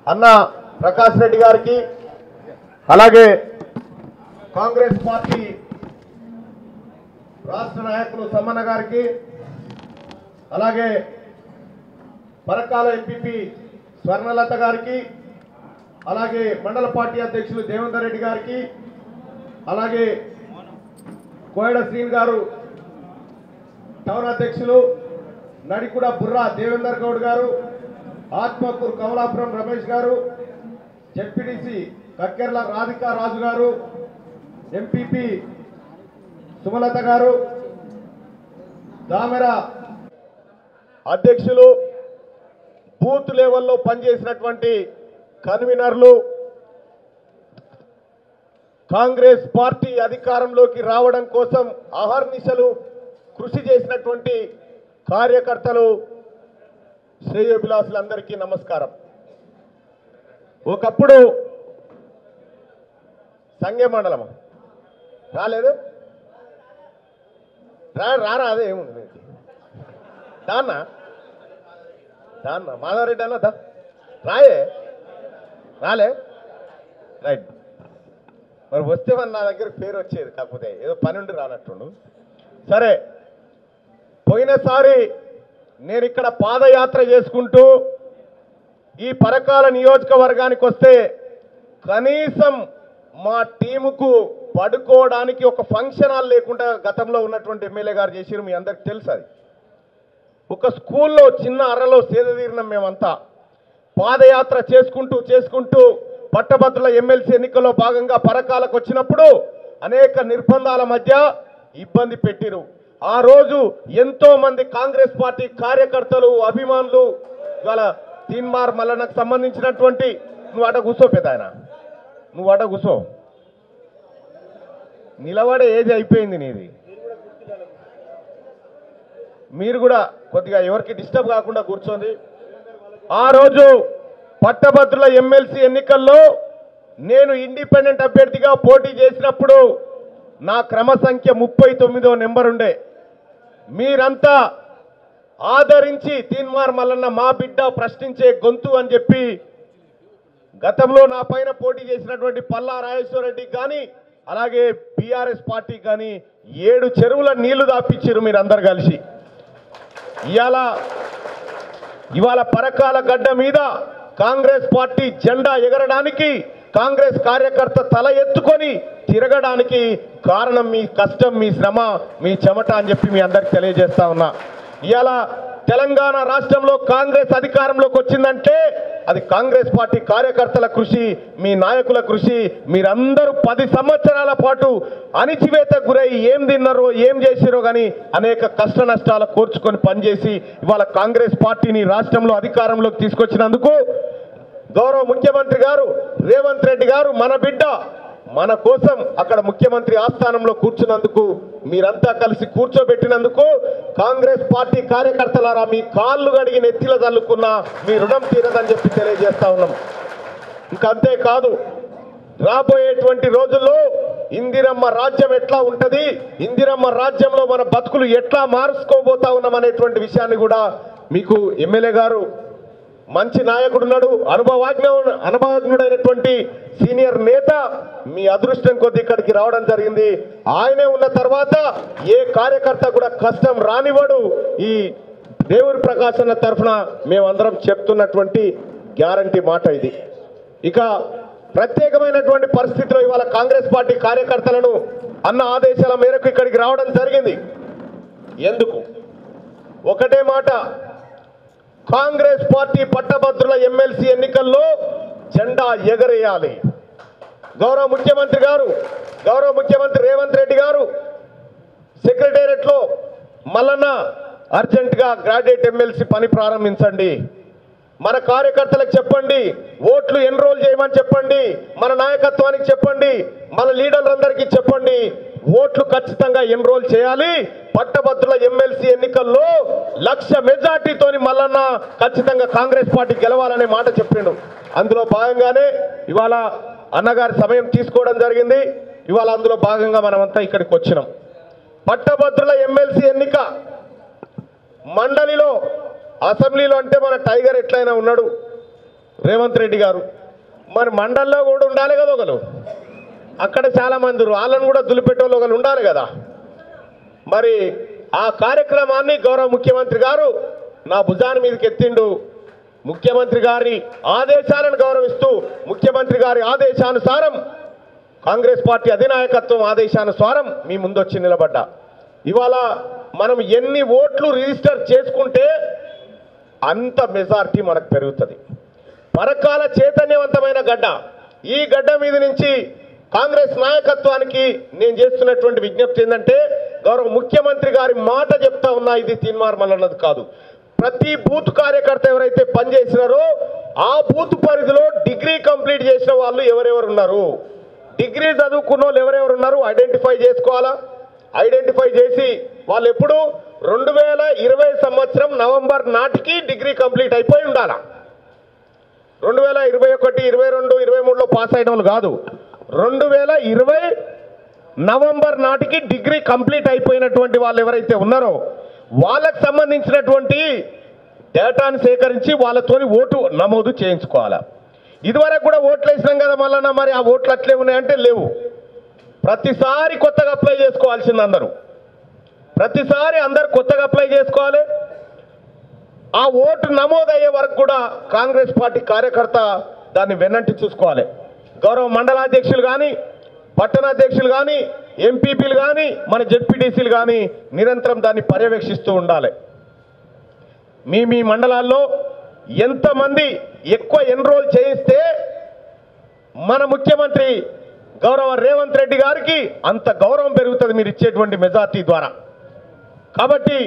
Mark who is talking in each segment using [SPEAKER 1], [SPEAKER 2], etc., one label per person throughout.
[SPEAKER 1] అన్న ప్రకాష్ రెడ్డి గారికి, అలాగే కాంగ్రెస్ పార్టీ రాష్ట్ర నాయకులు సమ్మన్న గారికి, అలాగే పరకాల ఎంపీపీ స్వర్ణలత గారికి, అలాగే మండల పార్టీ అధ్యక్షులు దేవేందర్ రెడ్డి గారికి, అలాగే కోయడ శ్రీన్ గారు టౌన్ అధ్యక్షులు, నడికుడ బుర్రా దేవేందర్ గౌడ్ గారు, ఆత్మకూరు కమలాపురం రమేష్ గారు, జెడ్పీటీసీ కక్కెర్ల రాధికా రాజు గారు, ఎంపీపీ సుమలత గారు, దామెర అధ్యక్షులు, బూత్ లెవెల్లో పనిచేసినటువంటి కన్వీనర్లు, కాంగ్రెస్ పార్టీ అధికారంలోకి రావడం కోసం అహర్నిశలు కృషి చేసినటువంటి కార్యకర్తలు, శ్రేయోభిలాసులందరికీ నమస్కారం. ఒకప్పుడు సంఘ మండలం రాలేదు, రారా అదే ఏముంది దాన్న మాధవరెడ్డి అన్న రాయే రాలే రైట్. మరి వస్తే మన నా దగ్గర పేరు వచ్చేది, కాకపోతే ఏదో పని ఉండి రానట్టుండు. సరే, పోయినసారి నేను ఇక్కడ పాదయాత్ర చేసుకుంటూ ఈ పరకాల నియోజకవర్గానికి వస్తే కనీసం మా టీముకు పడుకోవడానికి ఒక ఫంక్షన్ హాల్ లేకుండా గతంలో ఉన్నటువంటి ఎమ్మెల్యే గారు చేసిరు. మీ అందరికి తెలుసు. అది ఒక స్కూల్లో చిన్న అర్రలో సేదతీరినాం మేమంతా. పాదయాత్ర చేసుకుంటూ పట్టభద్రుల ఎమ్మెల్సీ ఎన్నికల్లో భాగంగా పరకాలకు వచ్చినప్పుడు అనేక నిర్బంధాల మధ్య ఇబ్బంది పెట్టిరు. ఆ రోజు ఎంతో మంది కాంగ్రెస్ పార్టీ కార్యకర్తలు, అభిమానులు, ఇవాళ తీన్మార్ మల్లన్నకు సంబంధించినటువంటి, నువ్వు అట కూర్చో పెద్దాయన, నువ్వు అట కూర్చో, నిలబడే ఏజ్ అయిపోయింది నీది. మీరు కూడా కొద్దిగా ఎవరికి డిస్టర్బ్ కాకుండా కూర్చోండి. ఆ రోజు పట్టభద్రుల ఎమ్మెల్సీ ఎన్నికల్లో నేను ఇండిపెండెంట్ అభ్యర్థిగా పోటీ చేసినప్పుడు నా క్రమ సంఖ్య 39వ నెంబర్ ఉండే. మీరంతా ఆదరించి తీన్మార్ మల్లన్న మా బిడ్డ ప్రశ్నించే గొంతు అని చెప్పి గతంలో నా పైన పోటీ చేసినటువంటి పల్లా రాజేశ్వర రెడ్డి కానీ, అలాగే బీఆర్ఎస్ పార్టీ కానీ 7 చెరువుల నీళ్లు దాపించారు మీరందరు కలిసి. ఇవాళ పరకాల గడ్డ మీద కాంగ్రెస్ పార్టీ జెండా ఎగరడానికి, కాంగ్రెస్ కార్యకర్త తల ఎత్తుకొని తిరగడానికి కారణం మీ కష్టం, మీ శ్రమ, మీ చెమట అని చెప్పి మీ అందరికి తెలియజేస్తా ఉన్నా. ఇవాళ తెలంగాణ రాష్ట్రంలో కాంగ్రెస్ అధికారంలోకి వచ్చిందంటే అది కాంగ్రెస్ పార్టీ కార్యకర్తల కృషి, మీ నాయకుల కృషి. మీరందరూ 10 సంవత్సరాల పాటు అణిచివేతకు గురై ఏం తిన్నారో ఏం చేసిరో కానీ అనేక కష్ట నష్టాలు కోర్చుకొని పనిచేసి ఇవాళ కాంగ్రెస్ పార్టీని రాష్ట్రంలో అధికారంలోకి తీసుకొచ్చినందుకు గౌరవ ముఖ్యమంత్రి గారు రేవంత్ రెడ్డి గారు మన బిడ్డ మన కోసం అక్కడ ముఖ్యమంత్రి ఆస్థానంలో కూర్చున్నందుకు, మీరంతా కలిసి కూర్చోబెట్టినందుకు కాంగ్రెస్ పార్టీ కార్యకర్తలారా మీ కాళ్ళు కడిగి నెత్తిల తల్లుకున్న మీ రుణం తీరదని చెప్పి తెలియజేస్తా ఉన్నాం. ఇంకంతేకాదు, రాబోయేటువంటి రోజుల్లో ఇందిరమ్మ రాజ్యం ఎట్లా ఉంటుంది, ఇందిరమ్మ రాజ్యంలో మన బతుకులు ఎట్లా మార్చుకోబోతా ఉన్నాం అనేటువంటి విషయాన్ని కూడా మీకు ఎమ్మెల్యే గారు మంచి నాయకుడు ఉన్నాడు, అనుభవజ్ఞుడైనటువంటి సీనియర్ నేత, మీ అదృష్టం కొద్ది ఇక్కడికి రావడం జరిగింది. ఆయనే ఉన్న తర్వాత ఏ కార్యకర్త కూడా కష్టం రానివాడు. ఈ దేవుడి ప్రకాశన తరఫున మేమందరం చెప్తున్నటువంటి గ్యారంటీ మాట ఇది. ఇక ప్రత్యేకమైనటువంటి పరిస్థితిలో ఇవాళ కాంగ్రెస్ పార్టీ కార్యకర్తలను అన్న ఆదేశాల మేరకు ఇక్కడికి రావడం జరిగింది. ఎందుకు? ఒకటే మాట, కాంగ్రెస్ పార్టీ పట్టభద్రుల ఎమ్మెల్సీ ఎన్నికల్లో జెండా ఎగరేయాలి. గౌరవ ముఖ్యమంత్రి రేవంత్ రెడ్డి గారు సెక్రటేరియట్ లో మల్లన్న అర్జెంటుగా గ్రాడ్యుయేట్ ఎమ్మెల్సీ పని ప్రారంభించండి, మన కార్యకర్తలకు చెప్పండి, ఓట్లు ఎన్రోల్ చేయమని చెప్పండి, మన నాయకత్వానికి చెప్పండి, మన లీడర్లందరికీ చెప్పండి, ఓట్లు ఖచ్చితంగా ఎన్రోల్ చేయాలి. పట్టభద్రుల ఎమ్మెల్సీ ఎన్నికల్లో 1,00,000 మెజార్టీతోని మల్లన్న ఖచ్చితంగా కాంగ్రెస్ పార్టీ గెలవాలనే మాట చెప్పిండు. అందులో భాగంగానే ఇవాళ అన్నగారి సమయం తీసుకోవడం జరిగింది. ఇవాళ అందులో భాగంగా మనమంతా ఇక్కడికి వచ్చినాం. పట్టభద్రుల ఎమ్మెల్సీ ఎన్నిక మండలిలో, అసెంబ్లీలో అంటే మన టైగర్ ఎట్లయినా ఉన్నాడు, రేవంత్ రెడ్డి గారు. మరి మండల్లో కూడా ఉండాలి కదా ఒకరు, అక్కడ చాలామంది వాళ్ళని కూడా దులిపెట్టేవాళ్ళు ఒకరు ఉండాలి కదా. మరి ఆ కార్యక్రమాన్ని గౌరవ ముఖ్యమంత్రి గారు నా భుజాన మీదకి ఎత్తిండు. ముఖ్యమంత్రి గారి ఆదేశాలను గౌరవిస్తూ ముఖ్యమంత్రి గారి ఆదేశానుసారం కాంగ్రెస్ పార్టీ అధినాయకత్వం ఆదేశానుసారం మీ ముందొచ్చి నిలబడ్డా. ఇవాళ మనం ఎన్ని ఓట్లు రిజిస్టర్ చేసుకుంటే అంత మెజార్టీ మనకు పెరుగుతుంది. పరకాల చైతన్యవంతమైన గడ్డ. ఈ గడ్డ మీద నుంచి కాంగ్రెస్ నాయకత్వానికి నేను చేస్తున్నటువంటి విజ్ఞప్తి ఏంటంటే, గౌరవ ముఖ్యమంత్రి గారి మాట చెప్తా ఉన్నా, ఇది తీన్మార్మల్ అన్నది కాదు. ప్రతి బూత్ కార్యకర్త ఎవరైతే పనిచేసినారో ఆ బూత్ పరిధిలో డిగ్రీ కంప్లీట్ చేసిన వాళ్ళు ఎవరెవరు ఉన్నారు, డిగ్రీ చదువుకున్న వాళ్ళు ఎవరెవరు ఉన్నారు ఐడెంటిఫై చేసుకోవాలా. ఐడెంటిఫై చేసి వాళ్ళు ఎప్పుడు 2020 సంవత్సరం నవంబర్ నాటికి డిగ్రీ కంప్లీట్ అయిపోయి ఉండాలా. 2021, 22, 23లో పాస్ అయిన వాళ్ళు కాదు, 2020 నవంబర్ నాటికి డిగ్రీ కంప్లీట్ అయిపోయినటువంటి వాళ్ళు ఎవరైతే ఉన్నారో వాళ్ళకు సంబంధించినటువంటి డేటాను సేకరించి వాళ్ళతోని ఓటు నమోదు చేయించుకోవాలా. ఇదివరకు కూడా ఓట్లు వేసినాం కదా మళ్ళా, మరి ఆ ఓట్లు అట్లే ఉన్నాయంటే లేవు. ప్రతిసారి కొత్తగా అప్లై చేసుకోవాల్సింది అందరూ, ప్రతిసారి అందరు కొత్తగా అప్లై చేసుకోవాలి. ఆ ఓటు నమోదయ్యే వరకు కూడా కాంగ్రెస్ పార్టీ కార్యకర్త దాన్ని వెన్నంటి చూసుకోవాలి. గౌరవ మండలాధ్యక్షులు కానీ, పట్టణాధ్యక్షులు కానీ, ఎంపీపీలు కానీ, మన జెడ్పీటీసీలు కానీ నిరంతరం దాన్ని పర్యవేక్షిస్తూ ఉండాలి. మీ మండలాల్లో ఎంతమంది ఎక్కువ ఎన్రోల్ చేయిస్తే మన ముఖ్యమంత్రి గౌరవ రేవంత్ రెడ్డి గారికి అంత గౌరవం పెరుగుతుంది మీరు ఇచ్చేటువంటి మెజార్టీ ద్వారా. కాబట్టి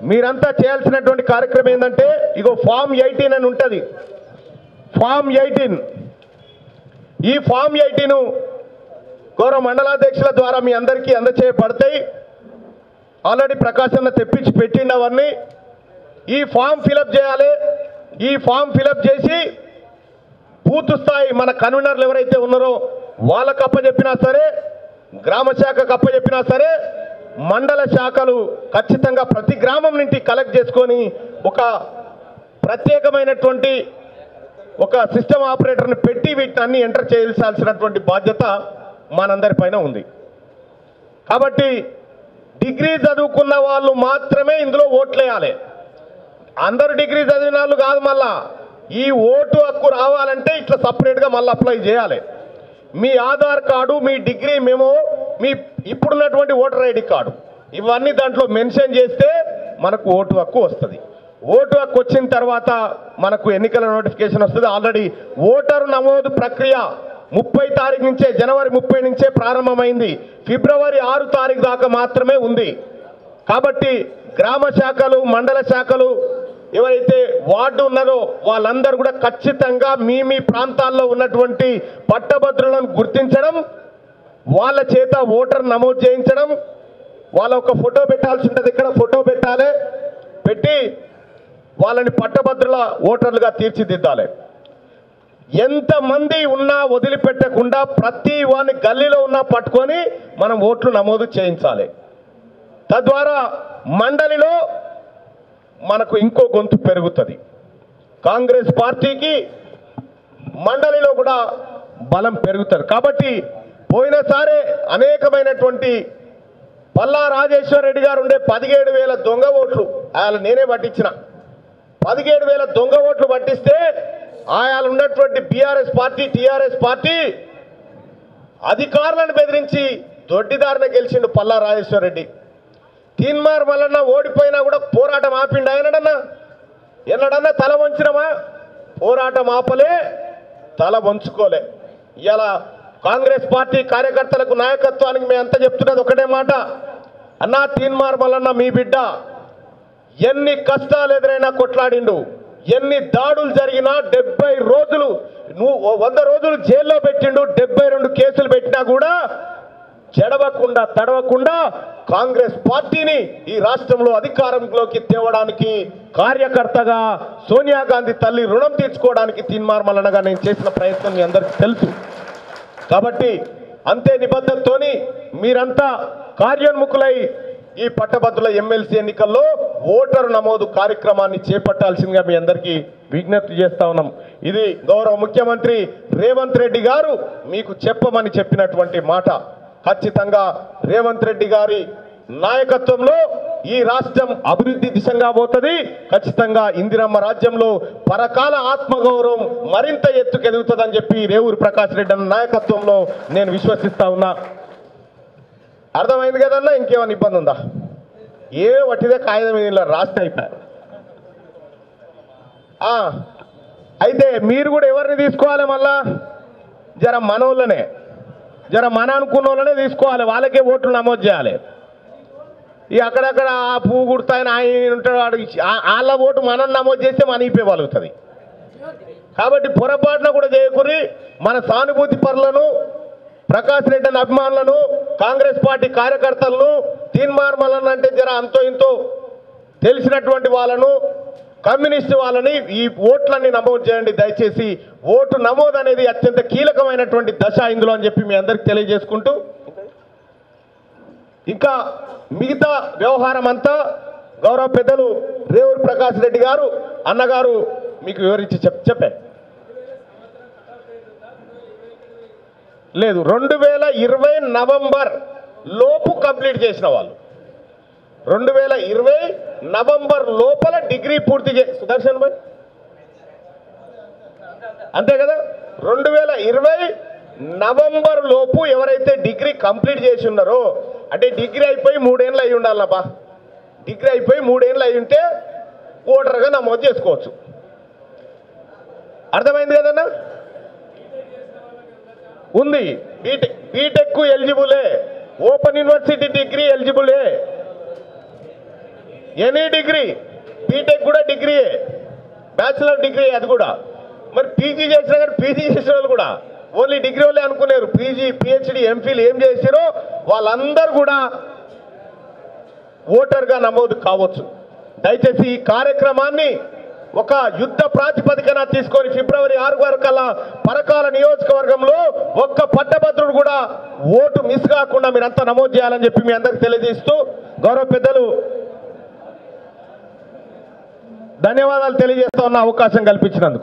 [SPEAKER 1] మీరంతా చేయాల్సినటువంటి కార్యక్రమం ఏంటంటే, ఇగో ఫామ్ 18 అని ఉంటుంది. ఫామ్ 18, ఈ ఫామ్ 18 గౌరవ మండలాధ్యక్షుల ద్వారా మీ అందరికీ అందచేయబడతాయి. ఆల్రెడీ ప్రకాశన్న తెప్పించి పెట్టిండు అవన్నీ. ఈ ఫామ్ ఫిలప్ చేయాలి. ఈ ఫామ్ ఫిలప్ చేసి బూత్ స్థాయి మన కన్వీనర్లు ఎవరైతే ఉన్నారో వాళ్ళకు అప్పచెప్పినా సరే, గ్రామ శాఖకు అప్పచెప్పినా సరే, మండల శాఖలు ఖచ్చితంగా ప్రతి గ్రామం నుండి కలెక్ట్ చేసుకొని ఒక ప్రత్యేకమైనటువంటి ఒక సిస్టమ్ ఆపరేటర్ని పెట్టి వీటిని అన్ని ఎంటర్ చేయాల్సినటువంటి బాధ్యత మనందరిపైన ఉంది. కాబట్టి డిగ్రీ చదువుకున్న వాళ్ళు మాత్రమే ఇందులో ఓట్లేయాలి. అందరూ డిగ్రీ చదివిన వాళ్ళు కాదు. మళ్ళా ఈ ఓటు హక్కు రావాలంటే ఇట్లా సపరేట్గా మళ్ళీ అప్లై చేయాలి. మీ ఆధార్ కార్డు, మీ డిగ్రీ మెమో, మీ ఇప్పుడున్నటువంటి ఓటర్ ఐడి కార్డు, ఇవన్నీ దాంట్లో మెన్షన్ చేస్తే మనకు ఓటు హక్కు వస్తుంది. ఓటు హక్కు వచ్చిన తర్వాత మనకు ఎన్నికల నోటిఫికేషన్ వస్తుంది. ఆల్రెడీ ఓటరు నమోదు ప్రక్రియ 30 తారీఖు నుంచే, జనవరి 30 నుంచే ప్రారంభమైంది. ఫిబ్రవరి 6 తారీఖు దాకా మాత్రమే ఉంది. కాబట్టి గ్రామ శాఖలు, మండల శాఖలు ఎవరైతే వార్డు ఉన్నారో వాళ్ళందరూ కూడా ఖచ్చితంగా మీ ప్రాంతాల్లో ఉన్నటువంటి పట్టభద్రులను గుర్తించడం, వాళ్ళ చేత ఓటర్ నమోదు చేయించడం, వాళ్ళ ఒక ఫోటో పెట్టాల్సి ఉంటుంది. ఇక్కడ ఫోటో పెట్టాలి, పెట్టి వాళ్ళని పట్టభద్రుల ఓటర్లుగా తీర్చిదిద్దాలి. ఎంతమంది ఉన్నా వదిలిపెట్టకుండా ప్రతి వాని గల్లీలో ఉన్నా పట్టుకొని మనం ఓట్లు నమోదు చేయించాలి. తద్వారా మండలిలో మనకు ఇంకో గొంతు పెరుగుతుంది. కాంగ్రెస్ పార్టీకి మండలిలో కూడా బలం పెరుగుతుంది. కాబట్టి పోయినసారే అనేకమైనటువంటి పల్లా రాజేశ్వర రెడ్డి గారు ఉండే 17,000 దొంగ ఓట్లు ఆయన నేనే పట్టించిన. 17,000 దొంగ ఓట్లు పట్టిస్తే ఆయన ఉన్నటువంటి బీఆర్ఎస్ పార్టీ, టీఆర్ఎస్ పార్టీ అధికారులను బెదిరించి దొడ్డిదారిన గెలిచిండు పల్లా రాజేశ్వర రెడ్డి. తీన్మార్ మల్లన్న ఓడిపోయినా కూడా పోరాటం ఆపిండు. ఎన్నడన్నా తల వంచినమా? పోరాటం ఆపలే, తల వంచుకోలే. ఇలా కాంగ్రెస్ పార్టీ కార్యకర్తలకు, నాయకత్వానికి మేము అంతా చెప్తున్నది ఒకటే మాట, అన్నా తీన్మార్ మల్లన్న మీ బిడ్డ ఎన్ని కష్టాలు ఎదురైనా కొట్లాడిండు, ఎన్ని దాడులు జరిగినా 70 రోజులు 100 రోజులు జైల్లో పెట్టిండు, 72 కేసులు పెట్టినా కూడా చెడవకుండా తడవకుండా కాంగ్రెస్ పార్టీని ఈ రాష్ట్రంలో అధికారంలోకి తేవడానికి కార్యకర్తగా సోనియా గాంధీ తల్లి రుణం తీర్చుకోవడానికి తీన్మార్ మల్లన్నగా నేను చేసిన ప్రయత్నం మీ అందరికీ తెలుసు. కాబట్టి అంతే నిబద్ధతతోని మీరంతా కార్యోన్ముఖులై ఈ పట్టభద్రుల ఎమ్మెల్సీ ఎన్నికల్లో ఓటరు నమోదు కార్యక్రమాన్ని చేపట్టాల్సిందిగా మీ అందరికీ విజ్ఞప్తి చేస్తా ఉన్నాం. ఇది గౌరవ ముఖ్యమంత్రి రేవంత్ రెడ్డి గారు మీకు చెప్పమని చెప్పినటువంటి మాట. ఖచ్చితంగా రేవంత్ రెడ్డి గారి నాయకత్వంలో ఈ రాష్ట్రం అభివృద్ధి దిశగా పోతుంది. ఖచ్చితంగా ఇందిరమ్మ రాజ్యంలో పరకాల ఆత్మగౌరవం మరింత ఎత్తుకెదుగుతుందని చెప్పి రేవూరి ప్రకాష్ రెడ్డి అన్న నాయకత్వంలో నేను విశ్వసిస్తా ఉన్నా. అర్థమైంది కదన్నా? ఇంకేమైనా ఇబ్బంది ఉందా? ఏ వట్టిదే కాగితం మీద రాస్తే అయిపోయారు. అయితే మీరు కూడా ఎవరిని తీసుకోవాలి? మళ్ళా జర మనోళ్ళనే, జర మన అనుకున్న వాళ్ళనే తీసుకోవాలి. వాళ్ళకే ఓట్లు నమోదు చేయాలి. ఇక అక్కడక్కడ ఆ పువ్వు కుడతాయని ఆయన ఉంటాడు, వాడు వాళ్ళ ఓటు మనం నమోదు చేస్తే మన ఇప్పగలుగుతుంది. కాబట్టి పొరపాటున కూడా చేయకూరి మన సానుభూతి పరులను, ప్రకాష్ రెడ్డి అన్న అభిమానులను, కాంగ్రెస్ పార్టీ కార్యకర్తలను, తీన్మార్మలను అంటే జర అంతో ఇంతో తెలిసినటువంటి వాళ్ళను, కమ్యూనిస్టు వాళ్ళని ఈ ఓట్లన్నీ నమోదు చేయండి దయచేసి. ఓటు నమోదు అనేది అత్యంత కీలకమైనటువంటి దశ ఇందులో అని చెప్పి మీ అందరికి తెలియజేసుకుంటూ, ఇంకా మిగతా వ్యవహారం అంతా గౌరవ పెద్దలు రేవూరి ప్రకాష్ రెడ్డి గారు అన్నగారు మీకు వివరించి చెప్పే లేదు. 2020 నవంబర్ లోపు కంప్లీట్ చేసిన వాళ్ళు, 2020 నవంబర్ లోపల డిగ్రీ పూర్తి సుదర్శన్ భాయ్ అంతే కదా. 2020 నవంబర్ లోపు ఎవరైతే డిగ్రీ కంప్లీట్ చేసి ఉన్నారో, అంటే డిగ్రీ అయిపోయి 3 ఏళ్ళు అయి ఉండాలబ్బా. డిగ్రీ అయిపోయి 3 ఏళ్ళు అయి ఉంటే ఓటర్గా నమోదు చేసుకోవచ్చు. అర్థమైంది కదన్నా? ఉంది. బీటెక్ ఎలిజిబులే, ఓపెన్ యూనివర్సిటీ డిగ్రీ ఎలిజిబులే, ఎనీ డిగ్రీ. బీటెక్ కూడా డిగ్రీయే, బ్యాచిలర్ డిగ్రీ అది కూడా. మరి పీజీ చేసినా కానీ పీజీ చేసిన వాళ్ళు కూడా ఓన్లీ డిగ్రీ వాళ్ళే అనుకున్నారు. పీజీ, పిహెచ్డి, ఎంఫిల్ ఏం చేసారో వాళ్ళందరూ కూడా ఓటర్గా నమోదు కావచ్చు. దయచేసి ఈ కార్యక్రమాన్ని ఒక యుద్ధ ప్రాతిపదికన తీసుకొని ఫిబ్రవరి 6 కల్లా పరకాల నియోజకవర్గంలో ఒక్క పట్టభద్రుడు కూడా ఓటు మిస్ కాకుండా మీరంతా నమోదు చేయాలని చెప్పి మీ అందరికి తెలియజేస్తూ గౌరవ పెద్దలు ధన్యవాదాలు తెలియజేస్తా ఉన్న అవకాశం కల్పించినందుకు.